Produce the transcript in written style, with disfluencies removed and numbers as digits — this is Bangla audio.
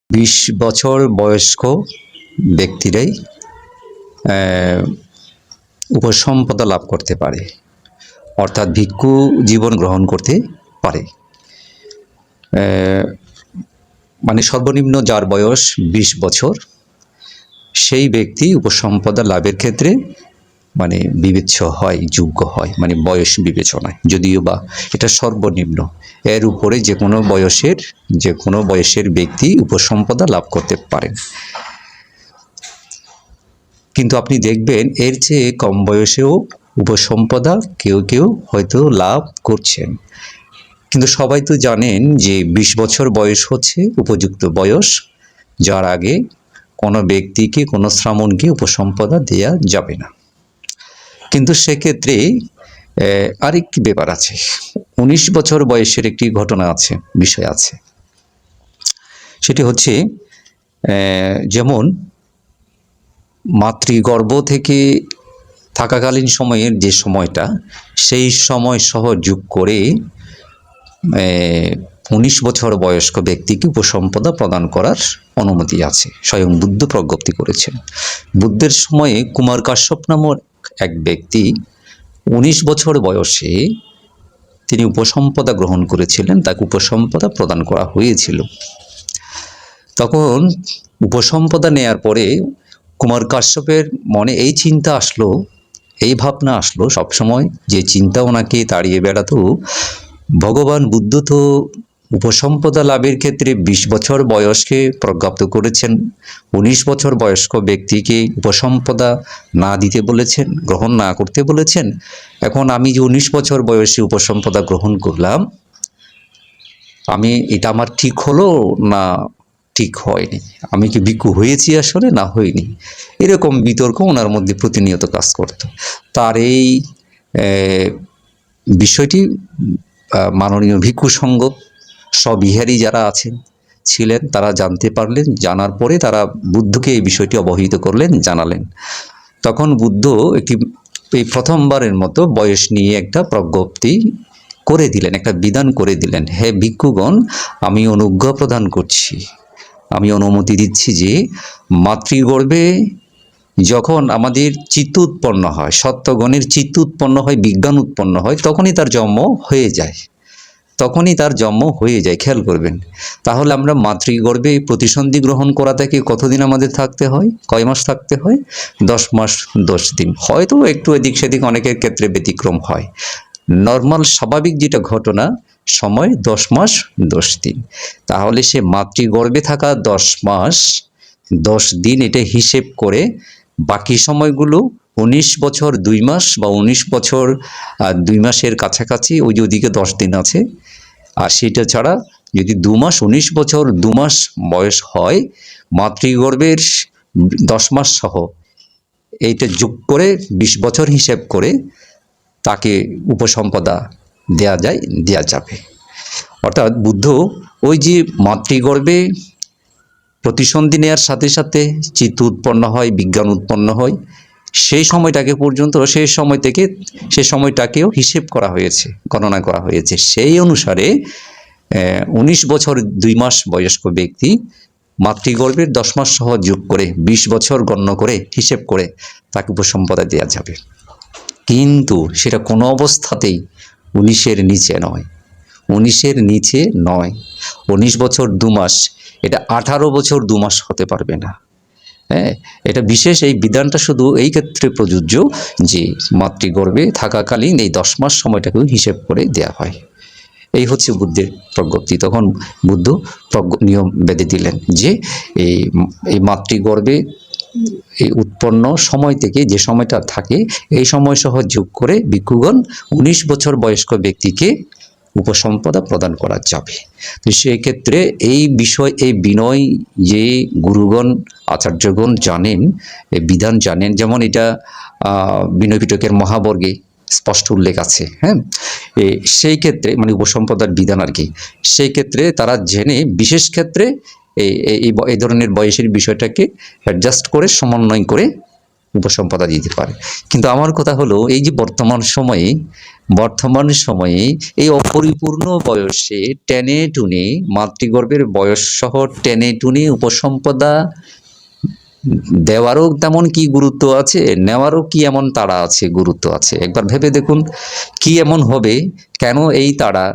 20 বছর বয়স্ক ব্যক্তিরাই উপসম্পদা লাভ করতে পারে, অর্থাৎ ভিক্ষু জীবন গ্রহণ করতে পারে। মানে সর্বনিম্ন যার বয়স 20 বছর সেই ব্যক্তি উপসম্পদা লাভের ক্ষেত্রে মানে বিবেচ্য হয়, যোগ্য হয়, মানে বয়স বিবেচনায়, যদিও বা এটা সর্বনিম্ন। এর উপরে যে কোনো বয়সের ব্যক্তি উপসম্পদা লাভ করতে পারেন। কিন্তু আপনি দেখবেন এর চেয়ে কম বয়সেও উপসম্পদা কেউ কেউ হয়তো লাভ করছেন। কিন্তু সবাই তো জানেন যে 20 বছর বয়স হচ্ছে উপযুক্ত বয়স, যার আগে কোনো ব্যক্তিকে, কোনো শ্রামণকে উপসম্পদা দেয়া যাবে না। কিন্তু সেক্ষেত্রে আরেকটি ব্যাপার আছে। 19 বছর বয়সের একটি ঘটনা আছে, বিষয় আছে। সেটি হচ্ছে যেমন মাতৃগর্ভ থেকে থাকাকালীন সময়ের যে সময়টা, সেই সময় সহ যোগ করে 19 বছর বয়স্ক ব্যক্তিকে উপসম্পদা প্রদান করার অনুমতি আছে। স্বয়ং বুদ্ধ প্রজ্ঞপ্তি করেছেন। বুদ্ধের সময়ে কুমার কাশ্যপ নামক এক ব্যক্তি 19 বছর বয়সে তিনি উপসম্পদা গ্রহণ করেছিলেন, তাকে উপসম্পদা প্রদান করা হয়েছিল। তখন উপসম্পদা নেয়ার পরে কুমার কাশ্যপের মনে এই চিন্তা আসলো, এই ভাবনা আসলো সবসময়, যে চিন্তা ওনাকে তাড়িয়ে বেড়াতো, ভগবান বুদ্ধ তো উপসম্পদা লাভের ক্ষেত্রে 20 বছর বয়সকে প্রজ্ঞাপ্ত করেছেন, 19 বছর বয়স্ক ব্যক্তিকে উপসম্পদা না দিতে বলেছেন, গ্রহণ না করতে বলেছেন। এখন আমি যে 19 বছর বয়সে উপসম্পদা গ্রহণ করলাম, এটা আমার ঠিক হলো না ঠিক হয়নি? আমি কি ভিক্ষু হয়েছি আসলে না হয়নি? এরকম বিতর্ক ওনার মধ্যে প্রতিনিয়ত কাজ করত। তার এই বিষয়টি মাননীয় ভিক্ষু সংঘ স্ববিহারী যারা ছিলেন তারা জানতে পারলেন। জানার পরে তারা বুদ্ধকে এই বিষয়টি অবহিত করলেন, জানালেন। তখন বুদ্ধ এই প্রথমবারের মতো বয়স নিয়ে একটা প্রজ্ঞপ্তি করে দিলেন, একটা বিধান করে দিলেন। হে ভিক্ষুগণ, আমি অনুজ্ঞা প্রদান করছি, আমি অনুমতি দিচ্ছি যে মাতৃগর্ভে যখন আমাদের চিত্ত উৎপন্ন হয়, সত্যগণের চিত্ত উৎপন্ন হয়, বিজ্ঞান উৎপন্ন হয়, তখনই তার জন্ম হয়ে যায়, খেয়াল করবেন। তাহলে আমরা মাতৃগর্ভে প্রতিসন্ধি গ্রহণ করা থেকে কতদিন আমাদের থাকতে হয়? কয় মাস থাকতে হয়? 10 মাস 10 দিন। হয়তো একটু এদিক সেদিক অনেকের ক্ষেত্রে ব্যতিক্রম হয়। নর্মাল স্বাভাবিক যেটা ঘটনা, সময় 10 মাস 10 দিন। তাহলে সে মাতৃগর্ভে থাকা 10 মাস 10 দিন এটা হিসেব করে বাকি সময়গুলো 19 বছর 2 মাস বা 19 বছর 2 মাসের কাছাকাছি, ওই যে ওদিকে 10 দিন আছে। আর সেটা ছাড়া যদি 2 মাস 19 বছর 2 মাস বয়স হয়, মাতৃগর্ভের 10 মাস সহ এইটা যোগ করে 20 বছর হিসেব করে তাকে উপসম্পদা দেয়া যাবে। অর্থাৎ বুদ্ধ ওই যে মাতৃগর্ভে প্রতিসন্ধি নেওয়ার সাথে সাথে চিত্ত উৎপন্ন হয়, বিজ্ঞান উৎপন্ন হয়, সেই সময়টাকে পর্যন্ত, সেই সময়টাকেও হিসেব করা হয়েছে, গণনা করা হয়েছে। সেই অনুসারে 19 বছর 2 মাস বয়স্ক ব্যক্তি মাতৃগর্ভের 10 মাস সহ যোগ করে 20 বছর গণ্য করে হিসেব করে তাকে উপসম্পদা দেওয়া যাবে। কিন্তু সেটা কোনো অবস্থাতেই 19-এর নিচে নয়, 19-এর নিচে নয়। 19 বছর 2 মাস, এটা 18 বছর 2 মাস হতে পারবে না। হ্যাঁ, এটা বিশেষ, এই বিধানটা শুধু এই ক্ষেত্রে প্রযোজ্য যে মাতৃগর্ভে থাকাকালীন এই 10 মাস সময়টাকেও হিসেব করে দেয়া হয়। এই হচ্ছে বুদ্ধের প্রজ্ঞপ্তি। তখন বুদ্ধ নিয়ম বেঁধে দিলেন যে এই মাতৃগর্ভে এই উৎপন্ন সময় থেকে যে সময়টা থাকে, এই সময় সহ যোগ করে ভিক্ষুগণ 19 বছর বয়স্ক ব্যক্তিকে উপসম্পদা প্রদান করা যাবে। তো সেক্ষেত্রে এই বিনয় যে গুরুগণ, আচার্যগণ জানেন, এই বিধান জানেন, যেমন এটা বিনয় পিটকের মহাবর্গে স্পষ্ট উল্লেখ আছে। হ্যাঁ, সেই ক্ষেত্রে মানে উপসম্পদার বিধান আর কি, সেই ক্ষেত্রে তারা জেনে বিশেষ ক্ষেত্রে এই ধরনের বয়সের বিষয়টাকে অ্যাডজাস্ট করে, সমন্বয় করে উপসম্পদা দিতে পারে। কিন্তু আমার কথা হলো এই যে বর্তমান সময়ে এই অপরিপূর্ণ বয়সে টেনে টুনে মাতৃগর্ভের বয়স সহ টেনে টুনে উপসম্পদা দেওয়ারও তেমন কি গুরুত্ব আছে, নেওয়ারও কি এমন তাড়া আছে, গুরুত্ব আছে? একবার ভেবে দেখুন কি এমন হবে, কেন এই তাড়া